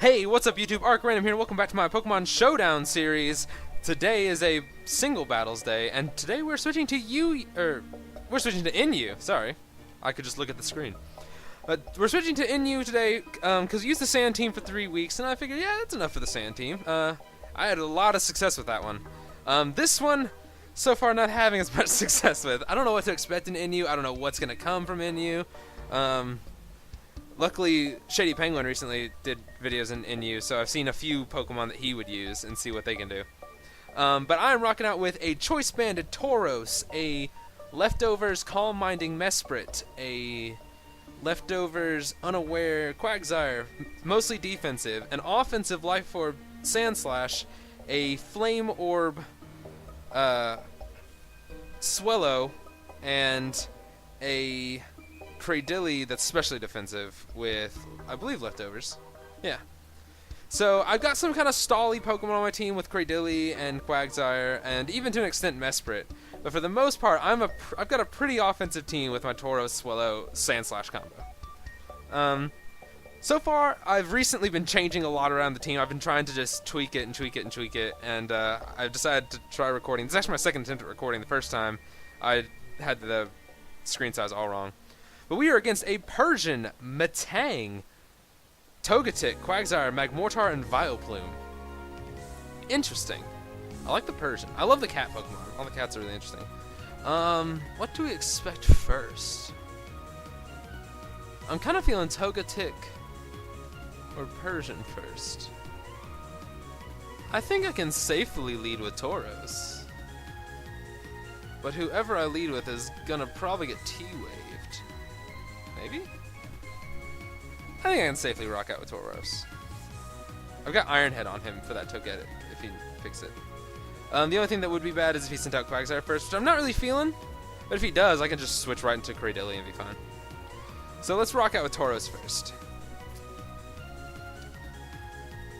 Hey, what's up YouTube? Arc Random here, welcome back to my Pokemon Showdown series. Today is a single battles day, and today we're switching to we're switching to Inu, sorry. I could just look at the screen. We're switching to Inu today, because we used the Sand Team for 3 weeks, and I figured, yeah, that's enough for the Sand Team. I had a lot of success with that one. This one, so far not having as much success with. I don't know what to expect in Inu, I don't know what's gonna come from Inu. Luckily, Shady Penguin recently did videos in Inu, so I've seen a few Pokemon that he would use and see what they can do. But I'm rocking out with a Choice Banded Tauros, a Leftovers Calm Minding Mesprit, a Leftovers Unaware Quagsire, mostly defensive, an offensive Life Orb Sandslash, a Flame Orb Swellow, and a Cradilly that's specially defensive with, I believe, Leftovers. Yeah. So I've got some kind of stally Pokemon on my team with Cradilly and Quagsire, and even to an extent Mesprit. But for the most part, I've got a pretty offensive team with my Tauros Swellow Sandslash combo. So far, I've recently been changing a lot around the team. I've been trying to just tweak it and tweak it and tweak it, and I've decided to try recording. This is actually my second attempt at recording. The first time, I had the screen size all wrong. But we are against a Persian, Metang, Togetic, Quagsire, Magmortar, and Vileplume. Interesting. I like the Persian. I love the cat Pokemon. All the cats are really interesting. What do we expect first? I'm kind of feeling Togetic or Persian first. I think I can safely lead with Tauros. But whoever I lead with is gonna probably get T-Waved. Maybe? I think I can safely rock out with Tauros. I've got Iron Head on him for that Togetic, if he picks it. The only thing that would be bad is if he sent out Quagsire first, which I'm not really feeling. But if he does, I can just switch right into Cradilly and be fine. So let's rock out with Tauros first.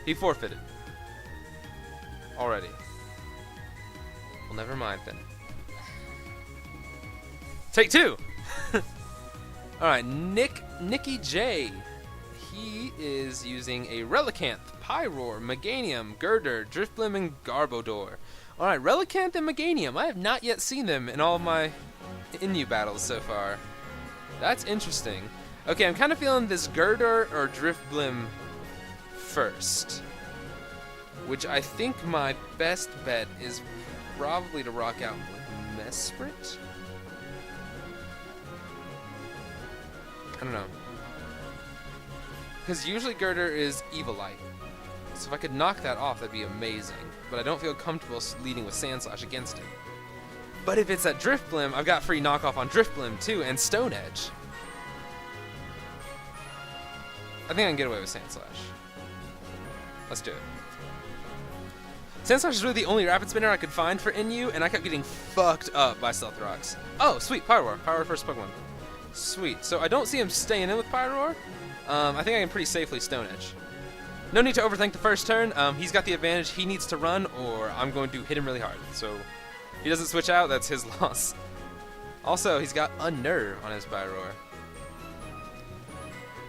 He forfeited. Already. Well, never mind then. Take two! Alright, Nicky J. He is using a Relicanth, Pyroar, Meganium, Girder, Drifblim, and Garbodor. Alright, Relicanth and Meganium. I have not yet seen them in all of my Inu battles so far. That's interesting. Okay, I'm kind of feeling this Girder or Drifblim first. Which I think my best bet is probably to rock out with Mesprit. I don't know. Because usually Girder is Evilite. So if I could knock that off, that'd be amazing. But I don't feel comfortable leading with Sandslash against it. But if it's at Drifblim, I've got free knockoff on Drifblim too, and Stone Edge. I think I can get away with Sandslash. Let's do it. Sandslash is really the only Rapid Spinner I could find for Inu, and I kept getting fucked up by Stealth Rocks. Oh, sweet, Pyroar. Pyroar first Pokemon. Sweet. So I don't see him staying in with Pyroar. I think I can pretty safely Stone Edge. No need to overthink the first turn. He's got the advantage. He needs to run, or I'm going to hit him really hard. So if he doesn't switch out, that's his loss. Also, he's got Unnerve on his Pyroar.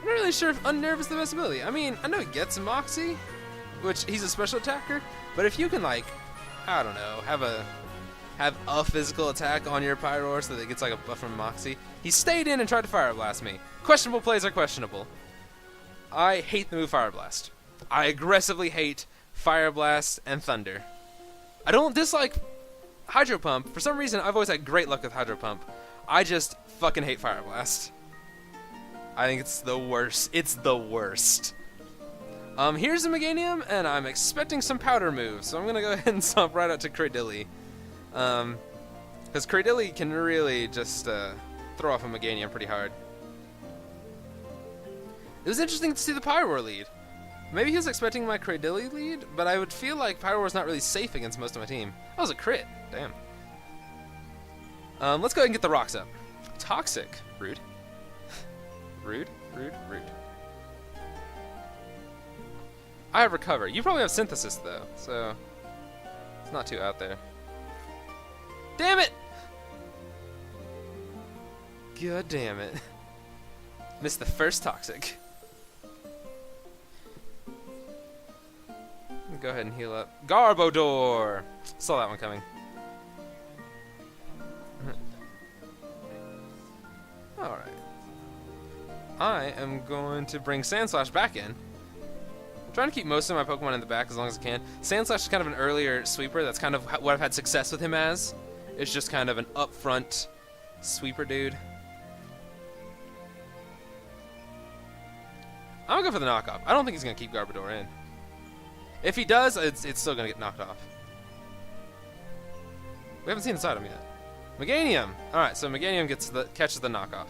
I'm not really sure if Unnerve is the best ability. I mean, I know he gets Moxie, which he's a special attacker, but if you can, like, I don't know, have a physical attack on your Pyroar so that it gets like a buff from Moxie. He stayed in and tried to Fire Blast me. Questionable plays are questionable. I hate the move Fire Blast. I aggressively hate Fire Blast and Thunder. I don't dislike Hydro Pump. For some reason, I've always had great luck with Hydro Pump. I just fucking hate Fire Blast. I think it's the worst. It's the worst. Here's a Meganium, and I'm expecting some powder moves, so I'm gonna go ahead and stomp right out to Cradilly. Because Cradilly can really just throw off a Meganium pretty hard. It was interesting to see the Pyroar lead. Maybe he was expecting my Cradilly lead, but I would feel like Pyroar's not really safe against most of my team. That was a crit. Damn. Let's go ahead and get the rocks up. Toxic. Rude. Rude, rude, rude. I have Recover. You probably have Synthesis, though, so it's not too out there. Damn it! God damn it. Missed the first Toxic. go ahead and heal up. Garbodor! Saw that one coming. Alright. I am going to bring Sandslash back in. I'm trying to keep most of my Pokemon in the back as long as I can. Sandslash is kind of an earlier sweeper. That's kind of what I've had success with him as. It's just kind of an upfront sweeper dude. I'm going to go for the knockoff. I don't think he's going to keep Garbodor in. If he does, it's still going to get knocked off. We haven't seen inside him yet. Meganium! Alright, so Meganium catches the knockoff.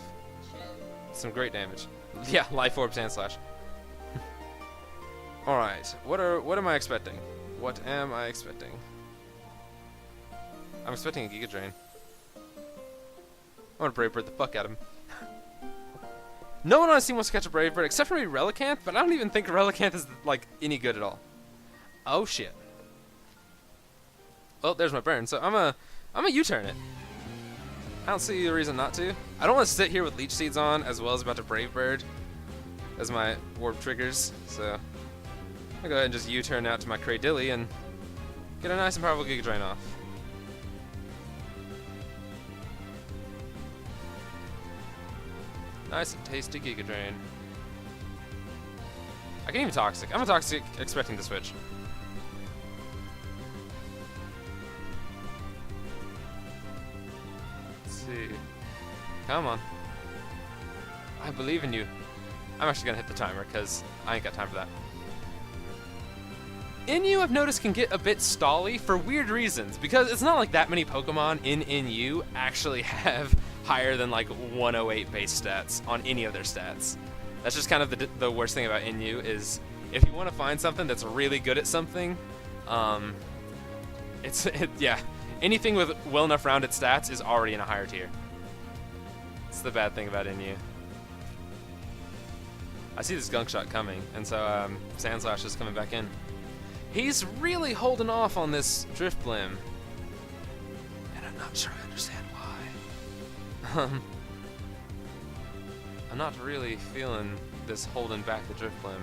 Some great damage. Yeah, Life Orb Sandslash. Alright, what am I expecting? What am I expecting? I'm expecting a Giga Drain. I want to Brave Bird the fuck out of him. No one on the team wants to catch a Brave Bird except for maybe Relicanth, but I don't even think Relicanth is like any good at all. Oh shit. Well, there's my burn, so I'm a U-turn it. I don't see a reason not to. I don't want to sit here with Leech Seeds on as well as about to Brave Bird as my warp triggers, so I'll go ahead and just U-turn out to my Cradilly and get a nice and powerful Giga Drain off. Nice and tasty Giga Drain. I can even Toxic. I'm a Toxic expecting to switch. Let's see. Come on. I believe in you. I'm actually going to hit the timer because I ain't got time for that. Inu, I've noticed, can get a bit stally for weird reasons, because it's not like that many Pokemon in Inu actually have higher than like 108 base stats on any of their stats. That's just kind of the worst thing about Inu is if you want to find something that's really good at something, yeah, anything with well enough rounded stats is already in a higher tier. It's the bad thing about Inu. I see this Gunk Shot coming, and so Sandslash is coming back in. He's really holding off on this Drifblim, and I'm not sure I understand why. I'm not really feeling this holding back the Drifblim.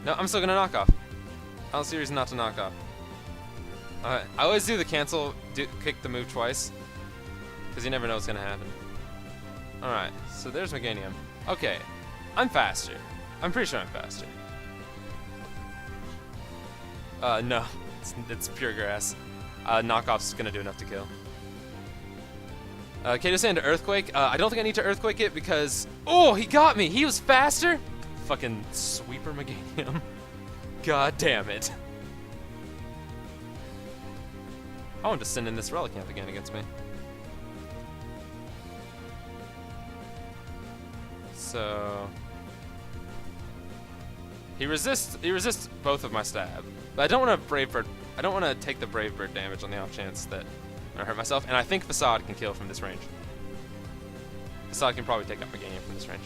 No, I'm still gonna knock off. I don't see a reason not to knock off. I always do the cancel, kick the move twice, because you never know what's gonna happen. Alright, so there's Meganium. Okay, I'm faster. I'm pretty sure I'm faster. No, it's pure grass. Knockoff's gonna do enough to kill. Kato Sand to Earthquake. I don't think I need to Earthquake it because... Oh, he got me! He was faster? Fucking Sweeper Meganium. God damn it. I wanted to send in this Relicanth again against me. So... He resists both of my stab. But I don't want to Brave Bird. I don't want to take the Brave Bird damage on the off chance that I hurt myself. And I think Facade can kill from this range. Facade can probably take up Meganium from this range.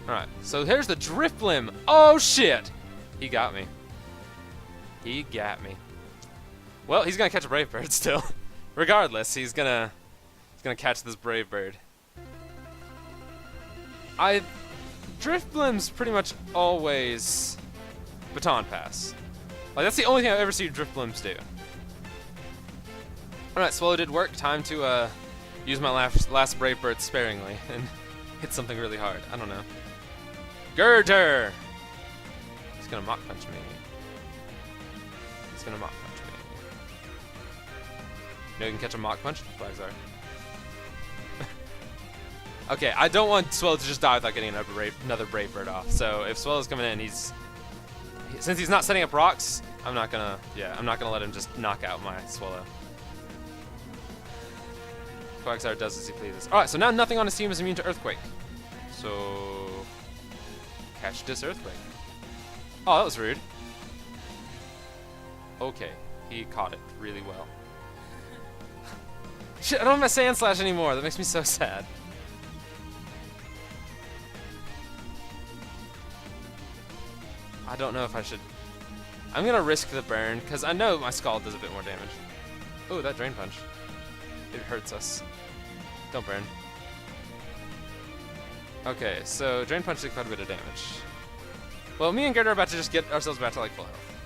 Alright, so here's the Drifblim. Oh shit! He got me. He got me. Well, he's gonna catch a Brave Bird still. Regardless, he's gonna catch this Brave Bird. Drifblim's pretty much always Baton Pass. Like, that's the only thing I've ever seen Drifblims do. Alright, Swallow did work. Time to use my last Brave Bird sparingly and hit something really hard. I don't know. Girder! He's gonna Mach Punch me. He's gonna Mach Punch me. You know you can catch a Mach Punch? Flags are. Okay, I don't want Swallow to just die without getting another Brave Bird off. So if Swallow's coming in, since he's not setting up rocks, I'm not gonna let him just knock out my Swallow. Quagsire does as he pleases. Alright, so now nothing on his team is immune to Earthquake. So catch this Earthquake. Oh, that was rude. Okay, he caught it really well. Shit, I don't have my Sandslash anymore. That makes me so sad. I don't know if I should... I'm gonna risk the burn, because I know my Scald does a bit more damage. Oh, that Drain Punch. It hurts us. Don't burn. Okay, so Drain Punch did quite a bit of damage. Well, me and Gert are about to just get ourselves back to like full health.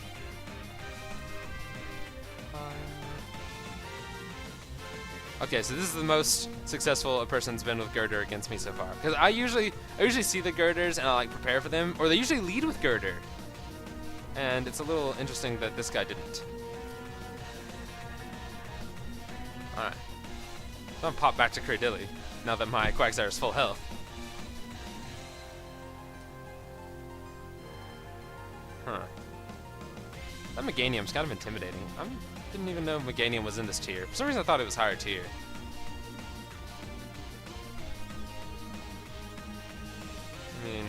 Okay, so this is the most successful a person's been with Girder against me so far. Because I usually see the Girders and I like prepare for them, or they usually lead with Girder. And it's a little interesting that this guy didn't. Alright. So I'm gonna pop back to Cradilly now that my Quagsire is full health. Huh. That Meganium's kind of intimidating. I didn't even know Meganium was in this tier. For some reason I thought it was higher tier. I mean,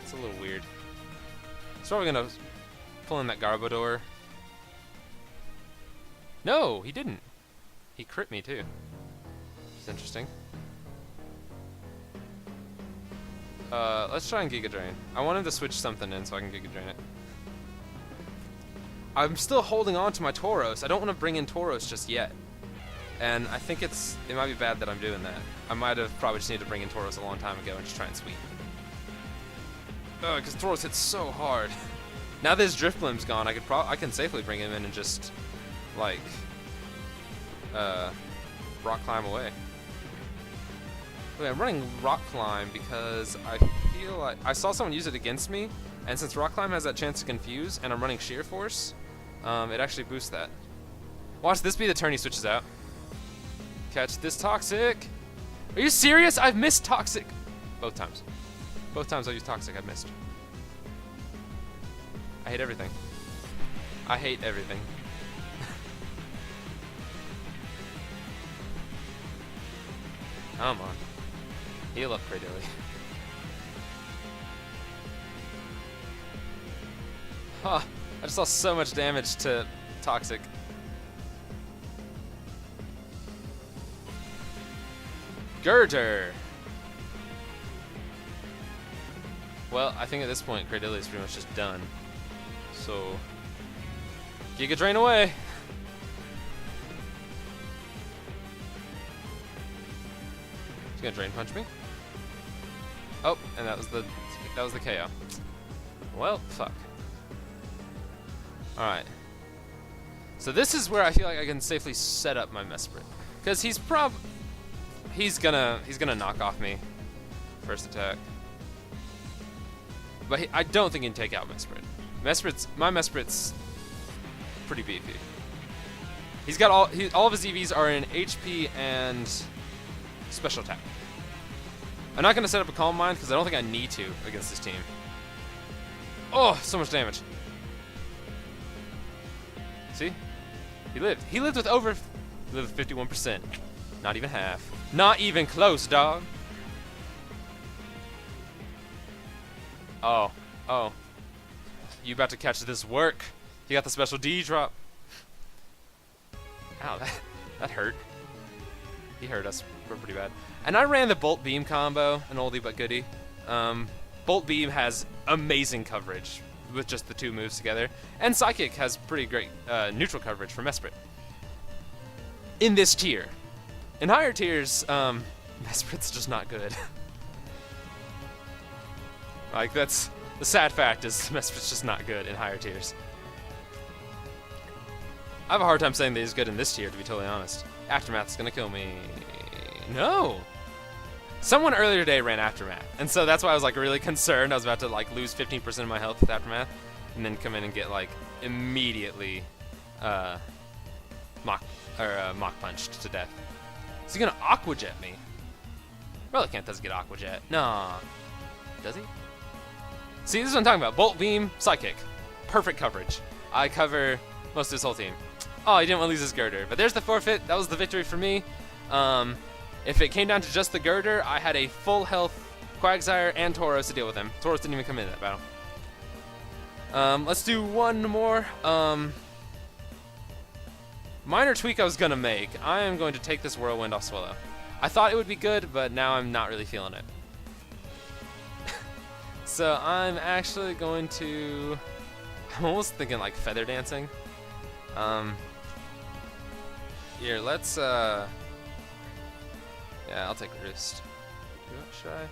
it's a little weird. He's probably gonna pull in that Garbodor. No, he didn't. He crit me too. It's interesting. Let's try and Giga Drain. I want him to switch something in so I can Giga Drain it. I'm still holding on to my Tauros. I don't want to bring in Tauros just yet. And I think it might be bad that I'm doing that. I might have probably just needed to bring in Tauros a long time ago and just try and sweep. Because Tauros hits so hard. Now that his Drifblim's gone, I can safely bring him in and just, like, Rock Climb away. Okay, I'm running Rock Climb because I feel like I saw someone use it against me, and since Rock Climb has that chance to confuse, and I'm running Sheer Force, it actually boosts that. Watch this be the turn he switches out. Catch this Toxic. Are you serious? I've missed Toxic. Both times. Both times I used Toxic, I've missed. I hate everything. I hate everything. Come on. Heal up, Cradilly. Huh. I just saw so much damage to Toxic. Girder! Well, I think at this point, Cradilly is pretty much just done. So, Giga Drain away! He's gonna Drain Punch me. Oh, and that was the KO. Well, fuck. Alright. So this is where I feel like I can safely set up my Mesprit. Because he's gonna knock off me first attack. But I don't think he can take out Mesprit. My Mesprit's pretty beefy. He's got all of his EVs are in HP and special attack. I'm not gonna set up a Calm Mind because I don't think I need to against this team. Oh, so much damage. See? He lived. He lived with 51%. Not even half. Not even close, dog. Oh. Oh. You about to catch this work. You got the special D drop. Ow, that hurt. He hurt us pretty bad. And I ran the Bolt Beam combo, an oldie but goodie. Bolt Beam has amazing coverage with just the two moves together. And Psychic has pretty great neutral coverage for Mesprit. In this tier. In higher tiers, Mesprit's just not good. Like, that's the sad fact is Mesprit's just not good in higher tiers. I have a hard time saying that he's good in this tier, to be totally honest. Aftermath's gonna kill me. No! Someone earlier today ran Aftermath, and so that's why I was like really concerned. I was about to like lose 15% of my health with Aftermath, and then come in and get like immediately mock punched to death. Is he gonna Aqua Jet me? Relicanth doesn't get Aqua Jet. Nah. Does he? See, this is what I'm talking about. Bolt Beam, Psychic. Perfect coverage. I cover most of his whole team. Oh, he didn't want to lose his Girder. But there's the forfeit. That was the victory for me. If it came down to just the Girder, I had a full health Quagsire and Tauros to deal with him. Tauros didn't even come in that battle. Let's do one more. Minor tweak I was going to make. I am going to take this Whirlwind off Swallow. I thought it would be good, but now I'm not really feeling it. So I'm actually going to... I'm almost thinking like Feather Dancing. Here, let's... Yeah, I'll take Roost. Should I?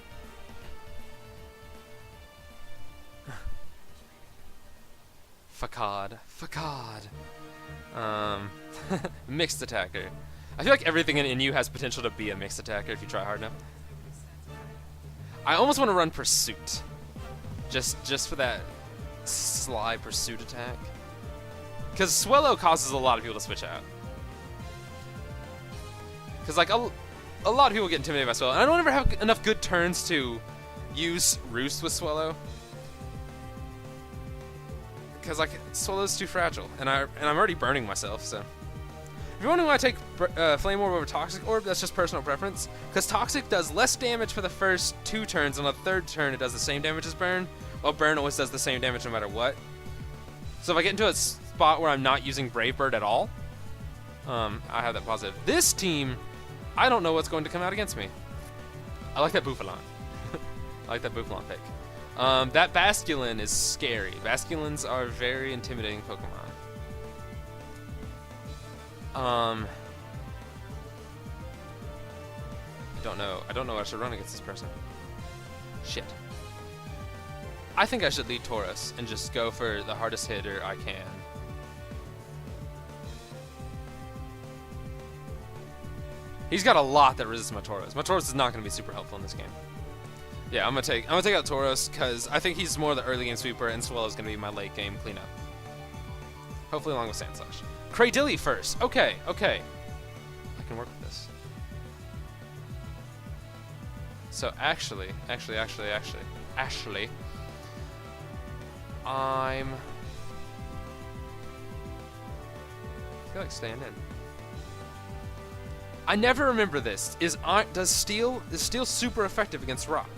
Facade. Mixed attacker. I feel like everything in you has potential to be a mixed attacker if you try hard enough. I almost want to run Pursuit. Just for that sly Pursuit attack. Because Swellow causes a lot of people to switch out. Because, like, a lot of people get intimidated by Swellow. And I don't ever have enough good turns to use Roost with Swellow. Because, like, Swellow's too fragile. And I'm already burning myself, so. If you're wondering why I take Flame Orb over Toxic Orb, that's just personal preference. Because Toxic does less damage for the first 2 turns, and on the 3rd turn it does the same damage as Burn, while Burn always does the same damage no matter what. So if I get into a spot where I'm not using Brave Bird at all, I have that positive. This team, I don't know what's going to come out against me. I like that Bouffalant. I like that Bouffalant pick. That Basculin is scary. Basculins are very intimidating Pokemon. I don't know. I don't know what I should run against this person. Shit. I think I should lead Tauros and just go for the hardest hitter I can. He's got a lot that resists my Tauros. My Tauros is not going to be super helpful in this game. Yeah, I'm gonna take out Tauros because I think he's more the early game sweeper, and Swellow's gonna be my late game cleanup. Hopefully, along with Sandslash. Cradilly first. Okay. I can work with this. So actually, I feel like staying in. I never remember this. Is Steel super effective against Rock?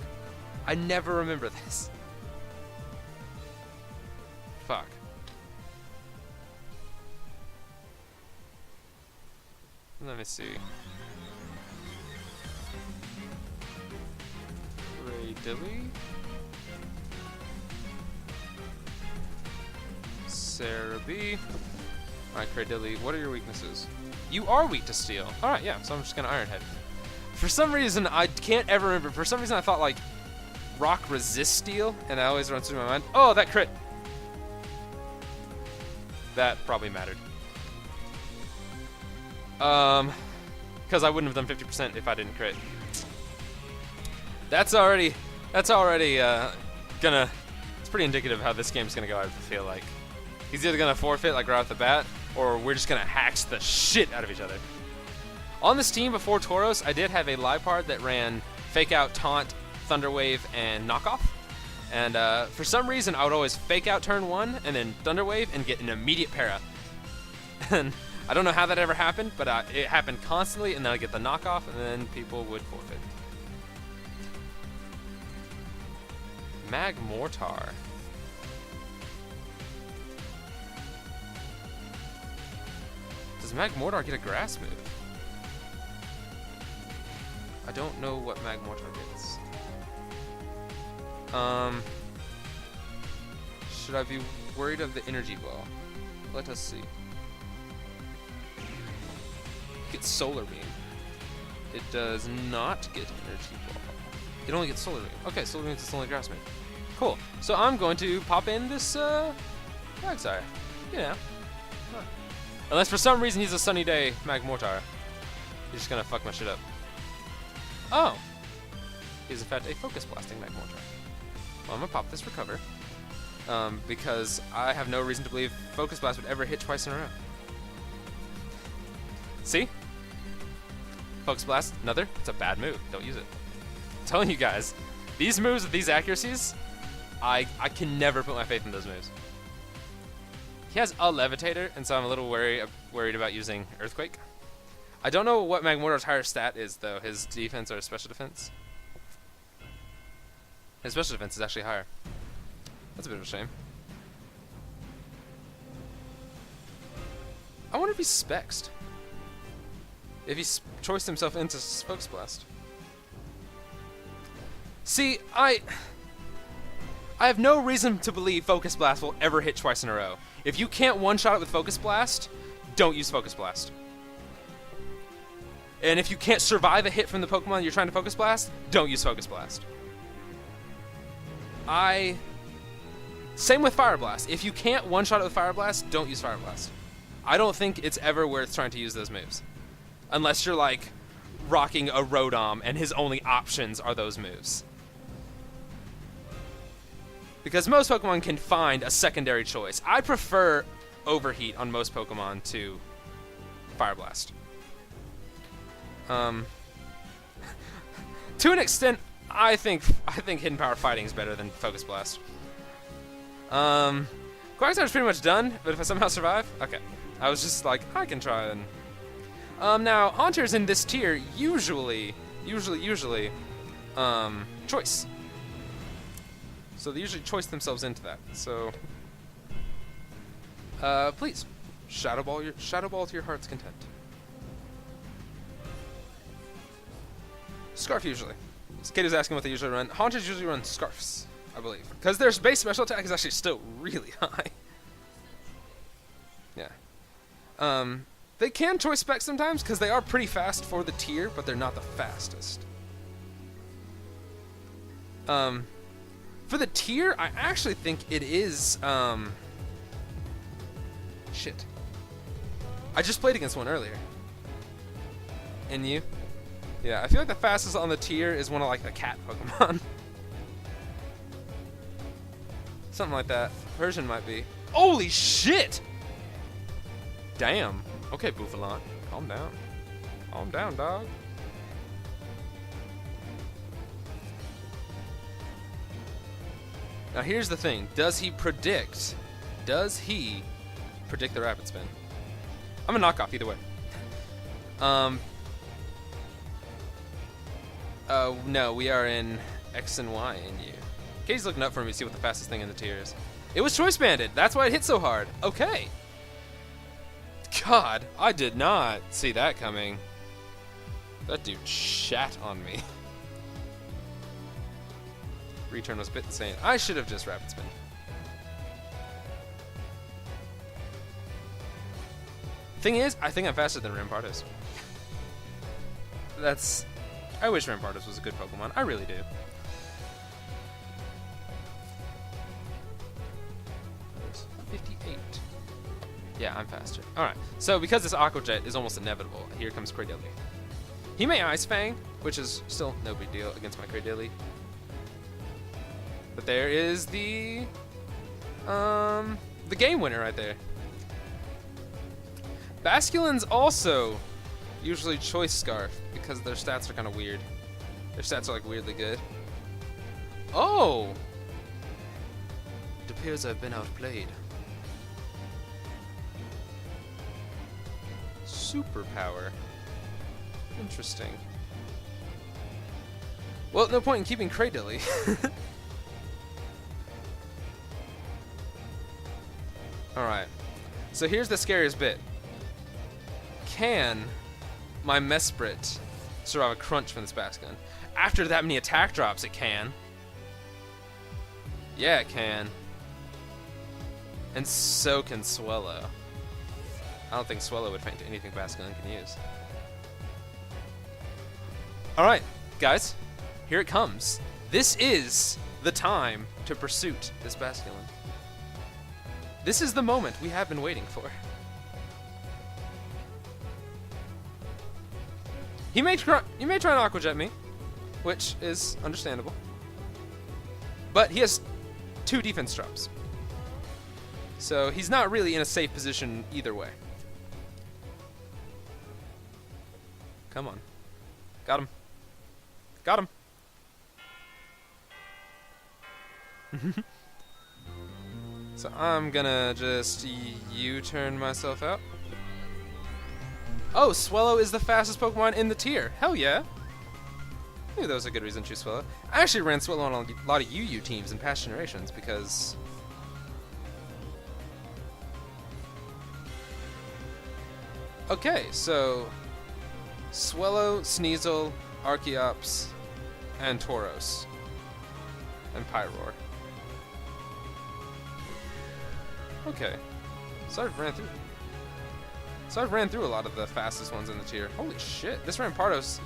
I never remember this. Fuck. Let me see. Cradilly? Sarah B. Alright, Cradilly, what are your weaknesses? You are weak to Steel. Alright, yeah, so I'm just gonna Iron Head. For some reason, I can't ever remember. For some reason, I thought, like, Rock resists Steel, and that always runs through my mind. Oh, that crit! That probably mattered. Because I wouldn't have done 50% if I didn't crit. That's already gonna, it's pretty indicative of how this game's gonna go, I feel like. He's either gonna forfeit, like, right off the bat, or we're just gonna hacks the shit out of each other. On this team before Tauros, I did have a Liepard that ran Fake Out, Taunt, Thunder Wave, and Knockoff. And for some reason, I would always Fake Out turn 1, and then Thunder Wave, and get an immediate para. And I don't know how that ever happened, but it happened constantly, and then I'd get the Knockoff, and then people would forfeit. Magmortar. Does Magmortar get a grass move? I don't know what Magmortar gets. Should I be worried of the energy ball? Let us see. It gets Solar Beam. It does not get energy ball. It only gets Solar Beam. Okay, Solar Beam is its only grass move. Cool. So I'm going to pop in this Quagsire. You know. Huh. Unless for some reason he's a Sunny Day Magmortar. He's just gonna fuck my shit up. Oh! He's in fact a Focus Blasting Magmortar. Well, I'm gonna pop this Recover. Because I have no reason to believe Focus Blast would ever hit twice in a row. See? Focus Blast, another. It's a bad move. Don't use it. I'm telling you guys, these moves with these accuracies, I can never put my faith in those moves. He has a Levitator, and so I'm a little worried about using Earthquake. I don't know what Magmortar's higher stat is, though. His defense or his special defense. His special defense is actually higher. That's a bit of a shame. I wonder if he's Spexed. If he's choiced himself into Focus Blast. See, I have no reason to believe Focus Blast will ever hit twice in a row. If you can't one-shot it with Focus Blast, don't use Focus Blast. And if you can't survive a hit from the Pokemon you're trying to Focus Blast, don't use Focus Blast. Same with Fire Blast. If you can't one-shot it with Fire Blast, don't use Fire Blast. I don't think it's ever worth trying to use those moves. unless you're like rocking a Rotom and his only options are those moves. Because most Pokemon can find a secondary choice. I prefer Overheat on most Pokemon to Fire Blast. To an extent, I think Hidden Power Fighting is better than Focus Blast. Quagsire is pretty much done, but if I somehow survive, okay. I was just like, I can try and. Now Haunters in this tier usually, choice. So they usually choice themselves into that. So, please, Shadow Ball to your heart's content. Scarf usually. This kid is asking what they usually run. Haunters usually run Scarfs, I believe, because their base special attack is actually still really high. Yeah. They can choice spec sometimes because they are pretty fast for the tier, but they're not the fastest. For the tier, I actually think it is, shit. I just played against one earlier. And you? Yeah, I feel like the fastest on the tier is one of like the cat Pokemon. Something like that. Persian might be. Holy shit! Damn. Okay, Bouffalon. Calm down. Calm down, dog. Now here's the thing. Does he predict the Rapid Spin? I'm a knockoff either way. No, we are in X and Y in U. Katie's looking up for me to see what the fastest thing in the tier is. It was Choice Banded. That's why it hit so hard. Okay. God, I did not see that coming. That dude shat on me. Return was a bit insane. I should have just Rapid Spin. Thing is, I think I'm faster than Rampardos. I wish Rampardos was a good Pokemon. I really do. There's 58. Yeah, I'm faster. Alright, so because this Aqua Jet is almost inevitable, here comes Cradilly. He may Ice Fang, which is still no big deal against my Cradilly. But there is the game winner right there. Basculin's also usually Choice Scarf because their stats are kind of weird. Their stats are like weirdly good. Oh! It appears I've been outplayed. Superpower. Interesting. Well, no point in keeping Cradilly. Alright. So here's the scariest bit. Can my Mesprit survive a crunch from this Basculin? After that many attack drops, it can. Yeah, it can. And so can Swellow. I don't think Swellow would faint to anything Basculin can use. Alright, guys. Here it comes. This is the time to pursuit this Basculin. This is the moment we have been waiting for. He may try and Aqua Jet me, which is understandable. But he has 2 defense drops. So he's not really in a safe position either way. Come on. Got him. Got him. So I'm gonna just U-turn myself out. Oh, Swellow is the fastest Pokemon in the tier. Hell yeah. Maybe that was a good reason to choose Swellow. I actually ran Swellow on a lot of UU teams in past generations because... Okay, so... Swellow, Sneasel, Archeops, and Tauros. And Pyroar. Okay. So I've ran through a lot of the fastest ones in the tier. Holy shit, this Rampardos...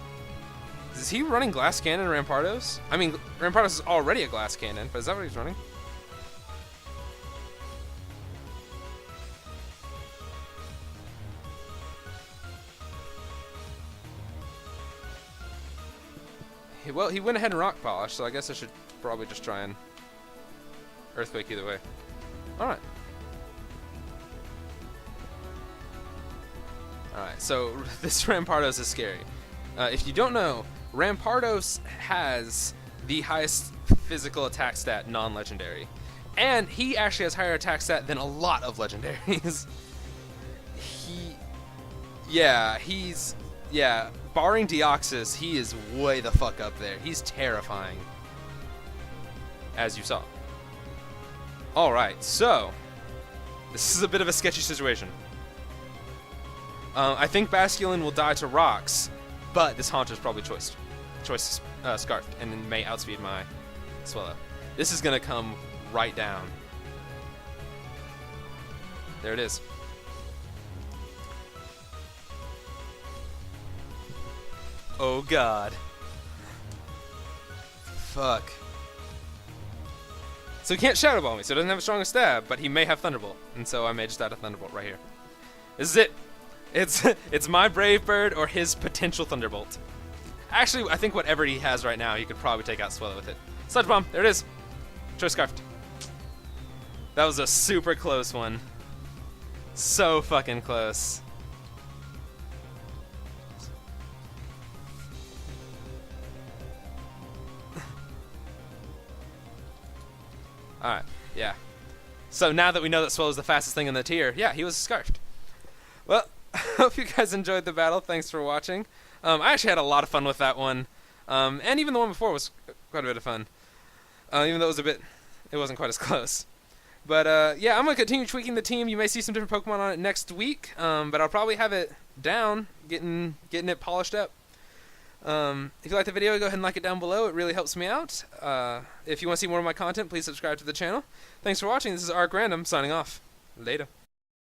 Is he running Glass Cannon Rampardos? I mean, Rampardos is already a Glass Cannon, but is that what he's running? Well, he went ahead and rock polish, so I guess I should probably just try and earthquake either way. Alright. Alright, so this Rampardos is scary. If you don't know, Rampardos has the highest physical attack stat non-legendary. And he actually has higher attack stat than a lot of legendaries. Barring Deoxys, he is way the fuck up there. He's terrifying, as you saw. Alright, so, this is a bit of a sketchy situation. I think Basculin will die to rocks, but this Haunter's probably choice Scarfed, and then may outspeed my Swellow. This is gonna come right down. There it is. Oh god. Fuck. So he can't Shadow Ball me, so he doesn't have a strong stab, but he may have Thunderbolt, and so I may just add a Thunderbolt right here. This is it. It's my Brave Bird or his potential Thunderbolt. Actually, I think whatever he has right now, he could probably take out Swellow with it. Sludge Bomb, there it is. Choice Scarfed. That was a super close one. So fucking close. Alright, yeah. So now that we know that Swellow's the fastest thing in the tier, yeah, he was Scarfed. Well, I hope you guys enjoyed the battle. Thanks for watching. I actually had a lot of fun with that one. And even the one before was quite a bit of fun. Even though it wasn't quite as close. But yeah, I'm going to continue tweaking the team. You may see some different Pokemon on it next week. But I'll probably have it down, getting it polished up. If you like the video, go ahead and like it down below. It really helps me out. If you want to see more of my content, please subscribe to the channel. Thanks for watching. This is Arc Random signing off. Later.